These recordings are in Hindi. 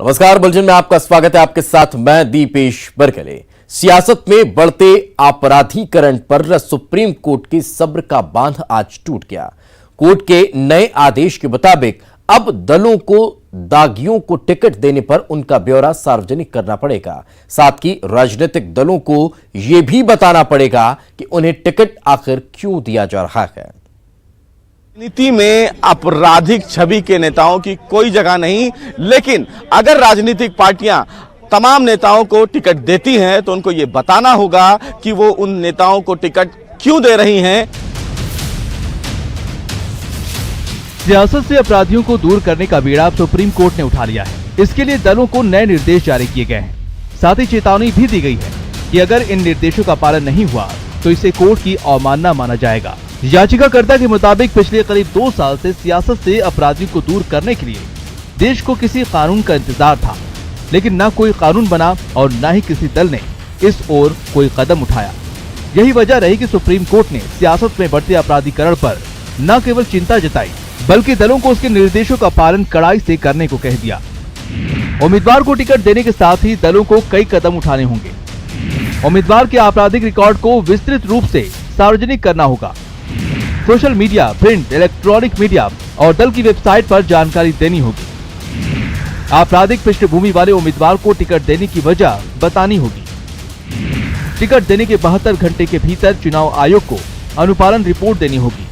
नमस्कार, बुलेटिन में आपका स्वागत है। आपके साथ मैं दीपेश बरकले। सियासत में बढ़ते आपराधीकरण पर सुप्रीम कोर्ट की सब्र का बांध आज टूट गया। कोर्ट के नए आदेश के मुताबिक अब दलों को दागियों को टिकट देने पर उनका ब्यौरा सार्वजनिक करना पड़ेगा। साथ ही राजनीतिक दलों को यह भी बताना पड़ेगा कि उन्हें टिकट आखिर क्यों दिया जा रहा है। राजनीति में आपराधिक छवि के नेताओं की कोई जगह नहीं, लेकिन अगर राजनीतिक पार्टियां तमाम नेताओं को टिकट देती हैं तो उनको ये बताना होगा कि वो उन नेताओं को टिकट क्यों दे रही हैं। सियासत से अपराधियों को दूर करने का बीड़ा सुप्रीम कोर्ट ने उठा लिया है। इसके लिए दलों को नए निर्देश जारी किए गए हैं। साथ ही चेतावनी भी दी गई है कि अगर इन निर्देशों का पालन नहीं हुआ तो इसे कोर्ट की अवमानना माना जाएगा। याचिकाकर्ता के मुताबिक पिछले करीब 2 साल से सियासत से अपराधियों को दूर करने के लिए देश को किसी कानून का इंतजार था, लेकिन न कोई कानून बना और न ही किसी दल ने इस ओर कोई कदम उठाया। यही वजह रही कि सुप्रीम कोर्ट ने सियासत में बढ़ते अपराधीकरण पर न केवल चिंता जताई, बल्कि दलों को उसके निर्देशों का पालन कड़ाई से करने को कह दिया। उम्मीदवार को टिकट देने के साथ ही दलों को कई कदम उठाने होंगे। उम्मीदवार के आपराधिक रिकॉर्ड को विस्तृत रूप से सार्वजनिक करना होगा। Social media, print, electronic media और दल की वेबसाइट पर जानकारी देनी होगी। आपराधिक पृष्ठभूमि वाले उम्मीदवार को टिकट देने की वजह बतानी होगी। टिकट देने के 72 घंटे के भीतर चुनाव आयोग को अनुपालन रिपोर्ट देनी होगी।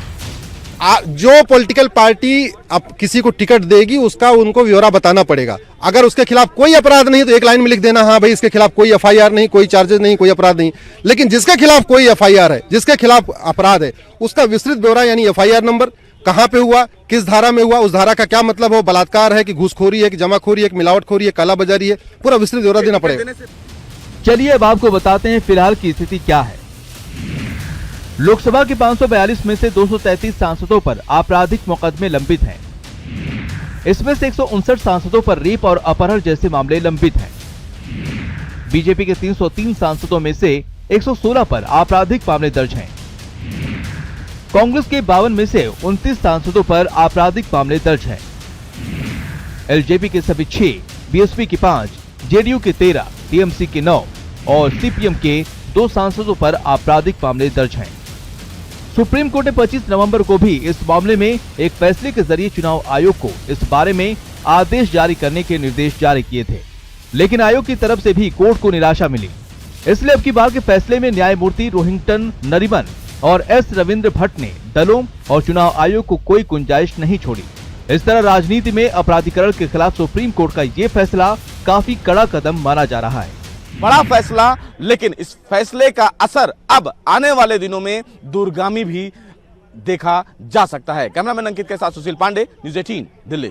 जो पॉलिटिकल पार्टी अब किसी को टिकट देगी उसका उनको ब्यौरा बताना पड़ेगा। अगर उसके खिलाफ कोई अपराध नहीं तो एक लाइन में लिख देना, हाँ भाई इसके खिलाफ कोई एफआईआर नहीं, कोई चार्जेस नहीं, कोई अपराध नहीं। लेकिन जिसके खिलाफ कोई एफआईआर है, जिसके खिलाफ अपराध है, उसका विस्तृत ब्यौरा यानी एफआईआर नंबर, कहाँ पे हुआ, किस धारा में हुआ, उस धारा का क्या मतलब हो, बलात्कार है कि घूसखोरी है कि जमाखोरी है कि मिलावटखोरी है, कालाबाजारी है, पूरा विस्तृत ब्यौरा देना पड़ेगा। चलिए अब आपको बताते हैं फिलहाल की स्थिति क्या है। लोकसभा के 542 में से 233 सांसदों पर आपराधिक मुकदमे लंबित हैं। इसमें से 159 सांसदों पर रेप और अपहरण जैसे मामले लंबित हैं। बीजेपी के 303 सांसदों में से 116 पर आपराधिक मामले दर्ज हैं। कांग्रेस के 52 में से 29 सांसदों पर आपराधिक मामले दर्ज हैं। एलजेपी के सभी 6, बीएसपी के 5, जेडीयू के 13, टीएमसी के 9 और सीपीएम के 2 सांसदों पर आपराधिक मामले दर्ज हैं। सुप्रीम कोर्ट ने 25 नवंबर को भी इस मामले में एक फैसले के जरिए चुनाव आयोग को इस बारे में आदेश जारी करने के निर्देश जारी किए थे, लेकिन आयोग की तरफ से भी कोर्ट को निराशा मिली। इसलिए अब की बार के फैसले में न्यायमूर्ति रोहिंटन नरीमन और एस रविंद्र भट्ट ने दलों और चुनाव आयोग को कोई गुंजाइश नहीं छोड़ी। इस तरह राजनीति में अपराधीकरण के खिलाफ सुप्रीम कोर्ट का ये फैसला काफी कड़ा कदम माना जा रहा है। बड़ा फैसला, लेकिन इस फैसले का असर अब आने वाले दिनों में दूरगामी भी देखा जा सकता है। कैमरामैन अंकित के साथ सुशील पांडे, न्यूज़ 18 दिल्ली।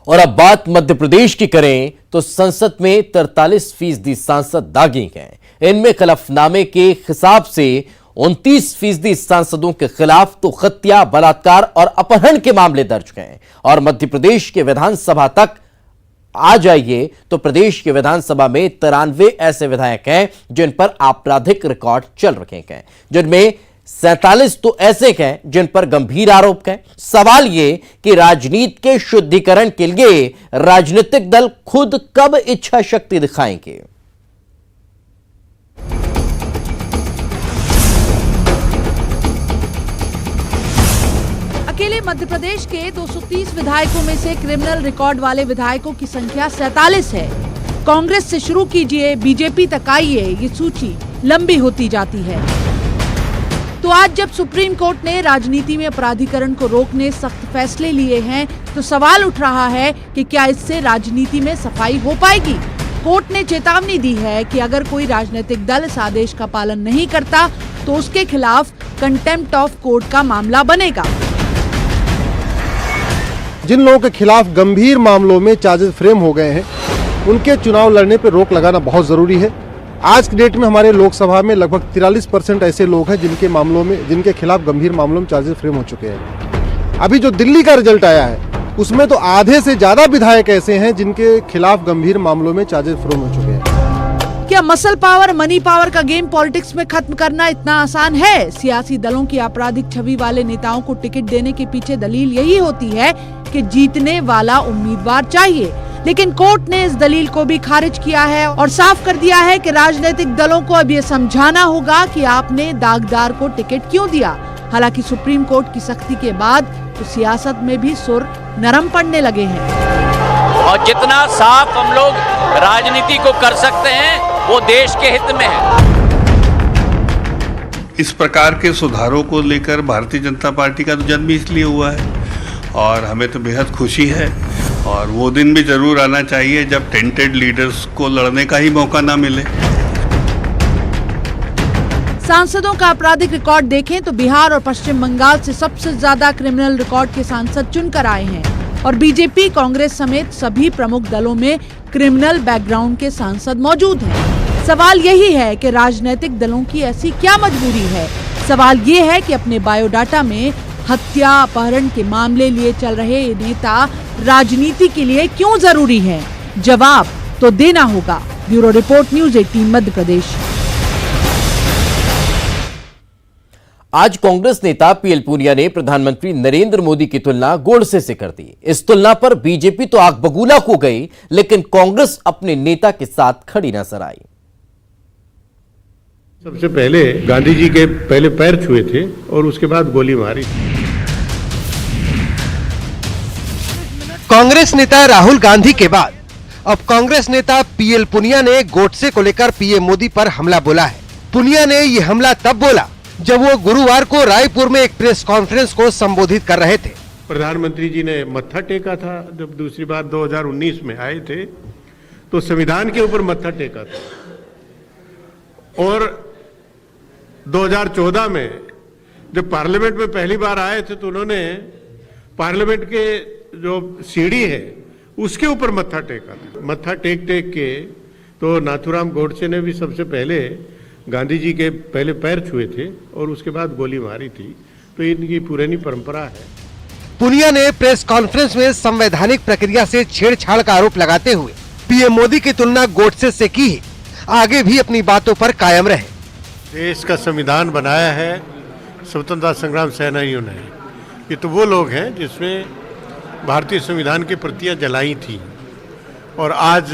और अब बात मध्य प्रदेश की करें तो संसद में 43% सांसद दागी हैं। इनमें खिलफनामे के हिसाब से 29% सांसदों के खिलाफ तो हत्या, बलात्कार और अपहरण के मामले दर्ज हैं। और मध्य प्रदेश के विधानसभा तक आ जाइए तो प्रदेश की विधानसभा में 93 ऐसे विधायक हैं जिन पर आपराधिक रिकॉर्ड चल रखे हैं, जिनमें 47 तो ऐसे हैं जिन पर गंभीर आरोप हैं। सवाल ये कि राजनीति के शुद्धिकरण के लिए राजनीतिक दल खुद कब इच्छा शक्ति दिखाएंगे। अकेले मध्य प्रदेश के 230 विधायकों में से क्रिमिनल रिकॉर्ड वाले विधायकों की संख्या 47 है। कांग्रेस से शुरू कीजिए, बीजेपी तक आइए, ये सूची लंबी होती जाती है। तो आज जब सुप्रीम कोर्ट ने राजनीति में अपराधीकरण को रोकने सख्त फैसले लिए हैं, तो सवाल उठ रहा है कि क्या इससे राजनीति में सफाई हो पाएगी। कोर्ट ने चेतावनी दी है कि अगर कोई राजनीतिक दल इस आदेश का पालन नहीं करता तो उसके खिलाफ कंटेम्प्ट ऑफ कोर्ट का मामला बनेगा। जिन लोगों के खिलाफ गंभीर मामलों में चार्जेस फ्रेम हो गए हैं, उनके चुनाव लड़ने पर रोक लगाना बहुत जरूरी है। आज की डेट में हमारे लोकसभा में लगभग 43% ऐसे लोग हैं जिनके खिलाफ गंभीर मामलों में चार्जेस फ्रेम हो चुके हैं। अभी जो दिल्ली का रिजल्ट आया है उसमें तो आधे से ज्यादा विधायक ऐसे हैं जिनके खिलाफ गंभीर मामलों में चार्जेस फ्रेम हो चुके हैं। क्या मसल पावर, मनी पावर का गेम पॉलिटिक्स में खत्म करना इतना आसान है? सियासी दलों की आपराधिक छवि वाले नेताओं को टिकट देने के पीछे दलील यही होती है कि जीतने वाला उम्मीदवार चाहिए। लेकिन कोर्ट ने इस दलील को भी खारिज किया है और साफ कर दिया है कि राजनीतिक दलों को अब ये समझाना होगा कि आपने दागदार को टिकट क्यों दिया। हालांकि सुप्रीम कोर्ट की सख्ती के बाद तो सियासत में भी सुर नरम पड़ने लगे हैं। और जितना साफ हम लोग राजनीति को कर सकते हैं वो देश के हित में है। इस प्रकार के सुधारों को लेकर भारतीय जनता पार्टी का तो जन्म भी इसलिए हुआ है और हमें तो बेहद खुशी है और वो दिन भी जरूर आना चाहिए जब टेंटेड लीडर्स को लड़ने का ही मौका ना मिले। सांसदों का आपराधिक रिकॉर्ड देखें तो बिहार और पश्चिम बंगाल से सबसे ज्यादा क्रिमिनल रिकॉर्ड के सांसद चुनकर आए हैं और बीजेपी, कांग्रेस समेत सभी प्रमुख दलों में क्रिमिनल बैकग्राउंड के सांसद मौजूद हैं। सवाल यही है कि राजनीतिक दलों की ऐसी क्या मजबूरी है। सवाल ये है कि अपने बायोडाटा में हत्या, अपहरण के मामले लिए चल रहे ये नेता राजनीति के लिए क्यों जरूरी है? जवाब तो देना होगा। Bureau report, news 18 Madhya Pradesh. आज कांग्रेस नेता पीएल पूनिया ने प्रधानमंत्री नरेंद्र मोदी की तुलना गोडसे से कर दी। इस तुलना पर बीजेपी तो आग बबूला हो गई, लेकिन कांग्रेस अपने नेता के साथ खड़ी नजर आई। सबसे पहले गांधी जी के पहले पैर छुए थे और उसके बाद गोली मारी। कांग्रेस नेता राहुल गांधी के बाद अब कांग्रेस नेता पीएल पूनिया ने गोडसे को लेकर पीएम मोदी पर हमला बोला है। पूनिया ने ये हमला तब बोला जब वो गुरुवार को रायपुर में एक प्रेस कॉन्फ्रेंस को संबोधित कर रहे थे। प्रधानमंत्री जी ने मत्था टेका था जब दूसरी बार 2019 में आए थे तो संविधान के ऊपर मत्था टेका था और 2014 में जब पार्लियामेंट में पहली बार आए थे तो उन्होंने पार्लियामेंट के जो सीढ़ी है उसके ऊपर मत्था टेका था। मत्था टेक टेक के तो नाथूराम गोडसे ने भी सबसे पहले गांधी जी के पहले पैर छुए थे और उसके बाद गोली मारी थी। तो इनकी पुरानी परंपरा है। पूनिया ने प्रेस कॉन्फ्रेंस में संवैधानिक प्रक्रिया से छेड़छाड़ का आरोप लगाते हुए पीएम मोदी की तुलना गोडसे से की है। आगे भी अपनी बातों पर कायम रहे। देश का संविधान बनाया है स्वतंत्रता संग्राम सेनानियों ने। ये तो वो लोग हैं जिसमें भारतीय संविधान की प्रतियां जलाई थी और आज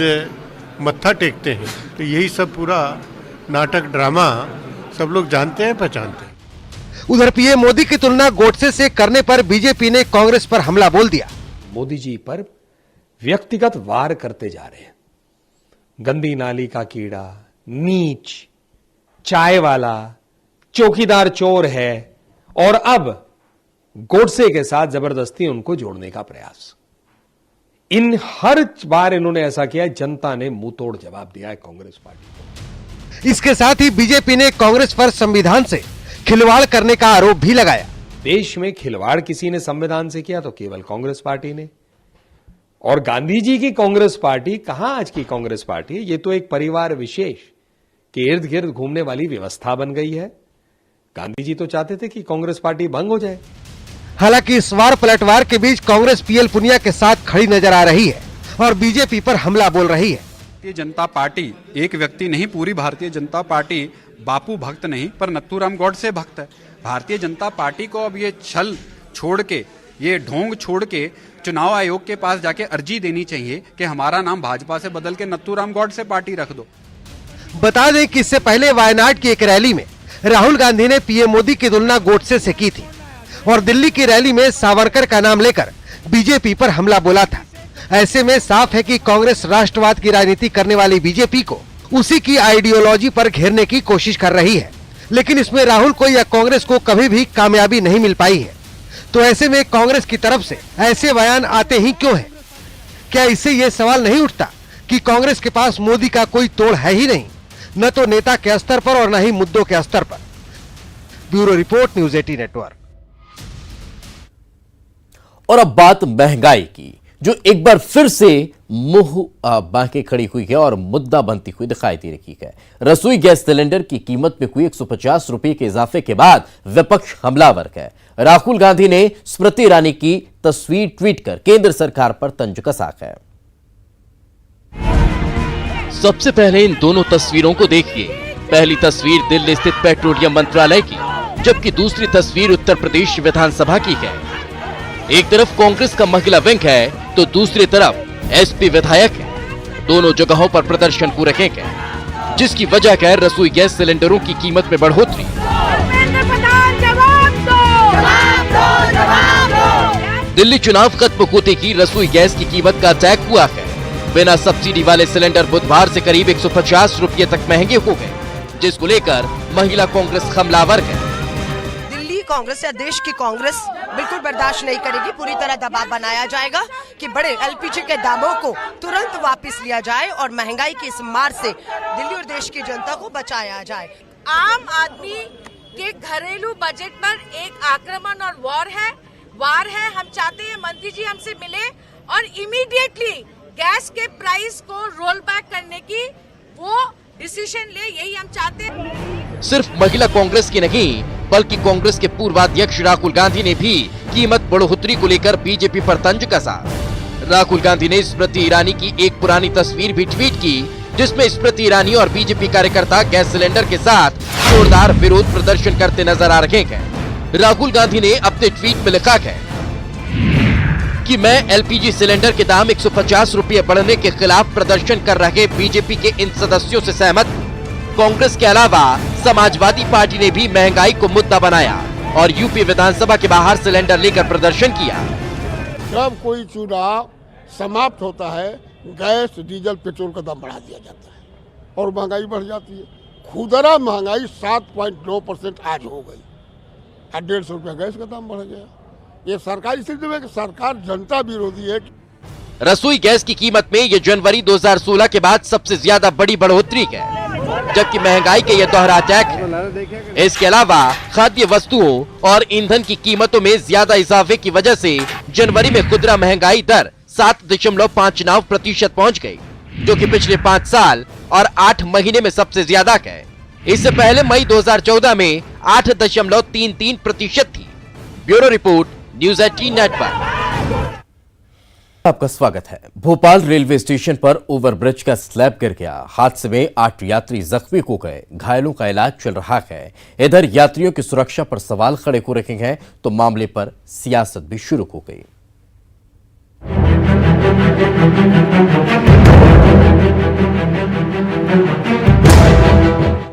मत्था टेकते हैं। तो यही सब पूरा नाटक, ड्रामा सब लोग जानते हैं, पहचानते हैं। उधर पीएम मोदी की तुलना गोडसे से करने पर बीजेपी ने कांग्रेस पर हमला बोल दिया। मोदी जी पर व्यक्तिगत वार करते जा रहे हैं। गंदी नाली का कीड़ा, नीच, चाय वाला, चौकीदार चोर है और अब गोडसे के साथ जबरदस्ती उनको जोड़ने का प्रयास। इन हर बार इन्होंने ऐसा किया, जनता ने मुंह तोड़ जवाब दिया है कांग्रेस पार्टी को। इसके साथ ही बीजेपी ने कांग्रेस पर संविधान से खिलवाड़ करने का आरोप भी लगाया। देश में खिलवाड़ किसी ने संविधान से किया तो केवल कांग्रेस पार्टी ने। और गांधी जी की कांग्रेस पार्टी कहां आज की कांग्रेस पार्टी? ये तो एक परिवार विशेष के इर्द गिर्द घूमने वाली व्यवस्था बन गई है। गांधी जी तो चाहते थे कि कांग्रेस पार्टी भंग हो जाए। हालांकि इस वार पलटवार के बीच कांग्रेस पीएल पूनिया के साथ खड़ी नजर आ रही है और बीजेपी पर हमला बोल रही है। भारतीय जनता पार्टी एक व्यक्ति नहीं, पूरी भारतीय जनता पार्टी बापू भक्त नहीं पर नथुराम गोडसे भक्त है। भारतीय जनता पार्टी को अब ये छल छोड़ के, ये ढोंग छोड़ के चुनाव आयोग के पास जाके अर्जी देनी चाहिए कि हमारा नाम भाजपा से बदल के नथुराम गोडसे पार्टी रख दो। बता दें कि इससे पहले वायनाड की एक रैली में राहुल गांधी ने पीएम मोदी की तुलना गोडसे से की थी और दिल्ली की रैली में सावरकर का नाम लेकर बीजेपी पर हमला बोला था। ऐसे में साफ है कि कांग्रेस राष्ट्रवाद की राजनीति करने वाली बीजेपी को उसी की आइडियोलॉजी पर घेरने की कोशिश कर रही है, लेकिन इसमें राहुल को या कांग्रेस को कभी भी कामयाबी नहीं मिल पाई है। तो ऐसे में कांग्रेस की तरफ से ऐसे बयान आते ही क्यों है? क्या इससे यह सवाल नहीं उठता कि कांग्रेस के पास मोदी का कोई तोड़ है ही नहीं, न तो नेता के स्तर पर और न ही मुद्दों के स्तर पर। Bureau report, news 18 network. और अब बात महंगाई की, जो एक बार फिर से मुंह बांके खड़ी हुई है और मुद्दा बनती हुई दिखाई दे रही है। रसोई गैस सिलेंडर की कीमत में हुई 150 रुपए के इजाफे के बाद विपक्ष हमलावर है। राहुल गांधी ने स्मृति ईरानी की तस्वीर ट्वीट कर केंद्र सरकार पर तंज कसा है। सबसे पहले इन दोनों तस्वीरों को देखिए। पहली तस्वीर दिल्ली स्थित पेट्रोलियम मंत्रालय की, जबकि दूसरी तस्वीर उत्तर प्रदेश विधानसभा की है। एक तरफ कांग्रेस का महिला विंग है तो दूसरी तरफ एसपी विधायक हैं। दोनों जगहों पर प्रदर्शन को रखे गए, जिसकी वजह है रसोई गैस सिलेंडरों की कीमत में बढ़ोतरी। दिल्ली चुनाव खत्म होते ही रसोई गैस की कीमत का अटैक हुआ है। बिना सब्सिडी वाले सिलेंडर बुधवार से करीब 150 रुपये तक महंगे हो गए, जिसको लेकर महिला कांग्रेस हमलावर है। दिल्ली कांग्रेस या देश की कांग्रेस बिल्कुल बर्दाश्त नहीं करेगी। पूरी तरह दबाव बनाया जाएगा कि बड़े एलपीजी के दामों को तुरंत वापस लिया जाए और महंगाई की इस मार से दिल्ली और देश की जनता को बचाया जाए। आम आदमी के घरेलू बजट पर एक आक्रमण और वार है। हम चाहते हैं मंत्री जी हमसे मिले और इमीडिएटली गैस के प्राइस को रोल बैक करने की वो डिसीजन ले, यही हम चाहते हैं। सिर्फ महिला कांग्रेस की नहीं, बल्कि कांग्रेस के पूर्व अध्यक्ष राहुल गांधी ने भी कीमत बढ़ोतरी को लेकर बीजेपी पर तंज कसा। राहुल गांधी ने स्मृति ईरानी की एक पुरानी तस्वीर भी ट्वीट की, जिसमें स्मृति ईरानी और बीजेपी कार्यकर्ता गैस सिलेंडर के साथ जोरदार विरोध प्रदर्शन करते नजर आ रहे हैं। राहुल गांधी ने अपने ट्वीट में लिखा है कि मैं एलपीजी सिलेंडर के दाम 150 रुपये बढ़ने के खिलाफ प्रदर्शन कर रहे बीजेपी के इन सदस्यों से सहमत। कांग्रेस के अलावा समाजवादी पार्टी ने भी महंगाई को मुद्दा बनाया और यूपी विधानसभा के बाहर सिलेंडर लेकर प्रदर्शन किया। जब कोई चुनाव समाप्त होता है, गैस, डीजल, पेट्रोल का दाम बढ़ा दिया जाता है और महंगाई बढ़ जाती है। खुदरा महंगाई 7.9% आज हो गई और 150 रुपया गैस का दाम बढ़ गया। ये सरकारी स्थिति में सरकार जनता विरोधी है। रसोई गैस की कीमत में ये जनवरी 2016 के बाद सबसे ज्यादा बड़ी बढ़ोतरी है, जबकि महंगाई के ये दोहरा अटैक है। इसके अलावा खाद्य वस्तुओं और ईंधन की कीमतों में ज्यादा इजाफे की वजह से जनवरी में खुदरा महंगाई दर 7.59% पहुंच गई, जो कि पिछले 5 साल और 8 महीने में सबसे ज्यादा है। इससे पहले मई 2014 में 8.33% थी। Bureau report, news 18 network. आपका स्वागत है। भोपाल रेलवे स्टेशन पर ओवरब्रिज का स्लैब गिर गया। हादसे में 8 यात्री जख्मी हो गए, घायलों का इलाज चल रहा है। इधर यात्रियों की सुरक्षा पर सवाल खड़े हो रहे हैं तो मामले पर सियासत भी शुरू हो गई।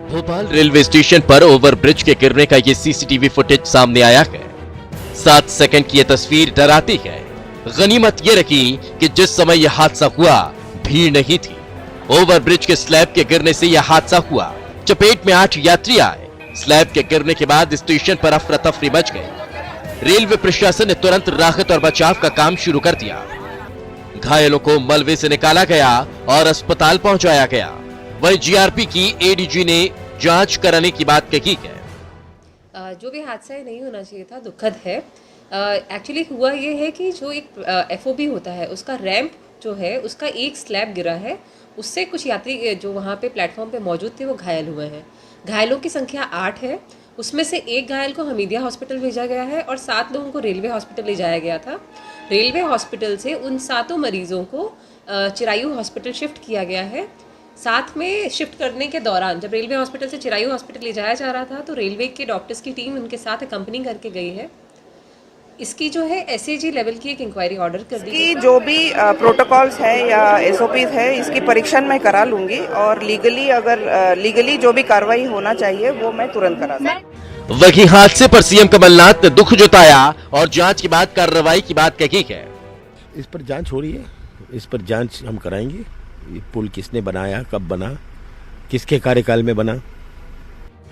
भोपाल रेलवे स्टेशन पर ओवरब्रिज के गिरने का ये सीसीटीवी फुटेज सामने आया है। 7 सेकंड की यह तस्वीर डराती है। गनीमत ये रखी कि जिस समय यह हादसा हुआ भीड़ नहीं थी। ओवरब्रिज के स्लैब के गिरने से यह हादसा हुआ। चपेट में 8 यात्री आए। स्लैब के गिरने के बाद स्टेशन पर अफरा तफरी मच गई। रेलवे प्रशासन ने तुरंत राहत और बचाव का काम शुरू कर दिया। घायलों को मलबे से निकाला गया और अस्पताल पहुंचाया गया। वहीं जीआरपी की एडीजी ने जांच कराने की बात कही है। जो भी हादसा नहीं होना चाहिए था, दुखद है। एक्चुअली हुआ ये है कि जो एक एफओबी होता है, उसका रैंप जो है उसका एक स्लैब गिरा है। उससे कुछ यात्री जो वहाँ पे प्लेटफॉर्म पे मौजूद थे वो घायल हुए हैं। घायलों की संख्या 8 है। उसमें से एक घायल को हमीदिया हॉस्पिटल भेजा गया है और 7 लोगों को रेलवे हॉस्पिटल ले जाया गया था। रेलवे हॉस्पिटल से उन 7 मरीजों को चिरायू हॉस्पिटल शिफ्ट किया गया है। साथ में शिफ्ट करने के दौरान जब रेलवे हॉस्पिटल से चिरायू हॉस्पिटल ले जाया जा रहा था तो रेलवे के डॉक्टर्स की टीम उनके साथ अकम्पनी करके गई है। इसकी जो है एसएजी लेवल की एक इंक्वायरी ऑर्डर कर दी है। जो भी प्रोटोकॉल्स है या एसओपीज है, इसकी परीक्षण मैं करा लूंगी और लीगली जो भी कार्रवाई होना चाहिए वो मैं तुरंत करा दूंगी। वहीं हादसे पर सीएम कमलनाथ ने दुख जताया और जांच के बाद कार्रवाई की बात कही है। इस पर जांच हो रही है, इस पर जांच हम कराएंगे। ये पुल किसने बनाया, कब बना, किसके कार्यकाल में बना।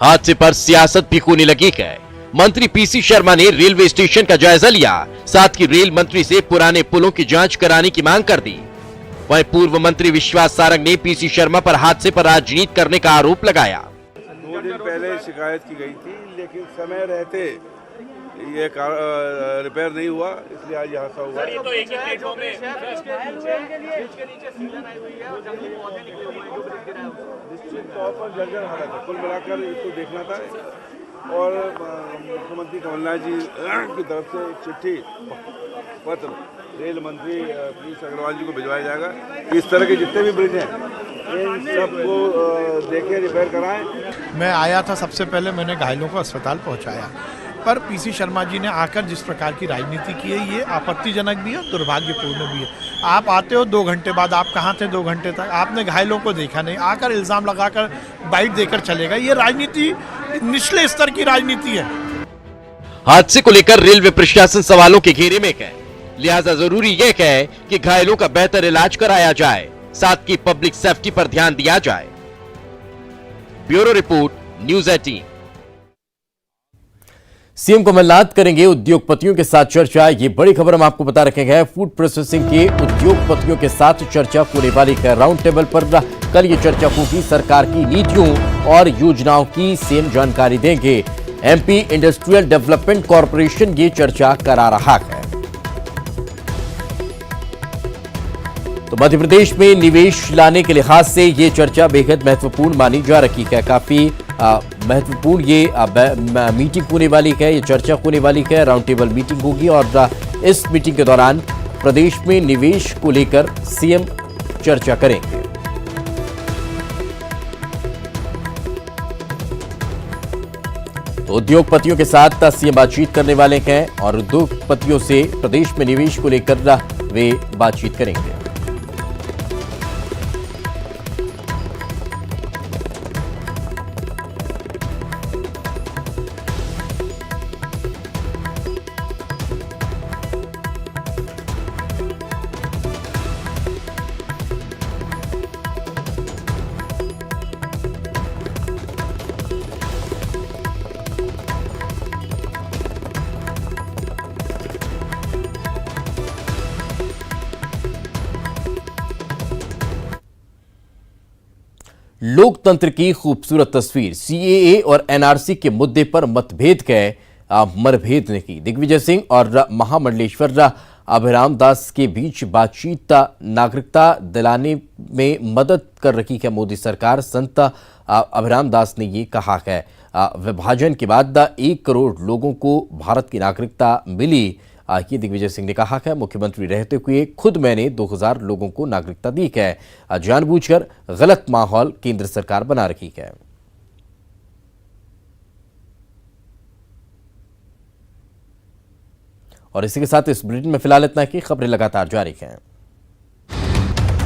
हादसे पर सियासत भी होने लगी है। मंत्री पीसी शर्मा ने रेलवे स्टेशन का जायजा लिया, साथ ही रेल मंत्री से पुराने पुलों की जांच कराने की मांग कर दी। वहीं पूर्व मंत्री विश्वास सारंग ने पीसी शर्मा पर हादसे पर राजनीति करने का आरोप लगाया। 2 दिन पहले शिकायत की गई थी, लेकिन समय रहते ये रिपेयर नहीं हुआ, इसलिए आज हादसा हुआ। ये तो एक ही प्लेटफॉर्म में निश्चित तौर पर जर्जर हालत है। कुल मिलाकर इसको देखना था और मुख्यमंत्री कमलनाथ जी की तरफ से चिट्ठी पत्र रेल मंत्री पीयूष अग्रवाल जी को भिजवाया जाएगा कि इस तरह के जितने भी ब्रिज हैं इन सबको देखें, रिपेयर कराएं। मैं आया था, सबसे पहले मैंने घायलों को अस्पताल पहुंचाया। पर पीसी शर्मा जी ने आकर जिस प्रकार की राजनीति की है ये आपत्तिजनक भी है, दुर्भाग्यपूर्ण भी है। आप आते हो 2 घंटे बाद, आप कहाँ थे 2 घंटे तक? आपने घायलों को देखा नहीं, आकर इल्जाम लगाकर बाइट देकर चलेगा। ये राजनीति निचले स्तर की राजनीति है। हादसे को लेकर रेलवे प्रशासन सवालों के घेरे में है, लिहाजा जरूरी यह है कि घायलों का बेहतर इलाज कराया जाए, साथ ही पब्लिक सेफ्टी पर ध्यान दिया जाए। Bureau report, news 18। CM Kamal Nath करेंगे उद्योगपतियों के साथ चर्चा। ये बड़ी खबर हम आपको बता रखे हैं। फूड प्रोसेसिंग के उद्योगपतियों के साथ चर्चा होने वाली है। राउंड टेबल पर कल ये चर्चा होगी। सरकार की नीतियों और योजनाओं की सीएम जानकारी देंगे। एमपी इंडस्ट्रियल डेवलपमेंट कॉरपोरेशन ये चर्चा करा रहा है। तो मध्य प्रदेश में निवेश लाने के लिहाज से ये चर्चा बेहद महत्वपूर्ण मानी जा रही है। काफी महत्वपूर्ण ये मीटिंग होने वाली है, ये चर्चा होने वाली है। राउंड टेबल मीटिंग होगी और इस मीटिंग के दौरान प्रदेश में निवेश को लेकर सीएम चर्चा करेंगे। तो उद्योगपतियों के साथ सीएम बातचीत करने वाले हैं और उद्योगपतियों से प्रदेश में निवेश को लेकर वे बातचीत करेंगे। लोकतंत्र की खूबसूरत तस्वीर। सीएए और एनआरसी के मुद्दे पर मतभेद के मतभेद ने की। दिग्विजय सिंह और महामंडलेश्वर अभिराम दास के बीच बातचीत नागरिकता दिलाने में मदद कर रही है मोदी सरकार। संत अभिराम दास ने ये कहा है, विभाजन के बाद 1 करोड़ लोगों को भारत की नागरिकता मिली। ये दिग्विजय सिंह ने कहा है, मुख्यमंत्री रहते हुए खुद मैंने 2000 लोगों को नागरिकता दी है। जानबूझकर गलत माहौल केंद्र सरकार बना रही है। और इसी के साथ इस बुलेटिन में फिलहाल इतना ही। खबरें लगातार जारी हैं।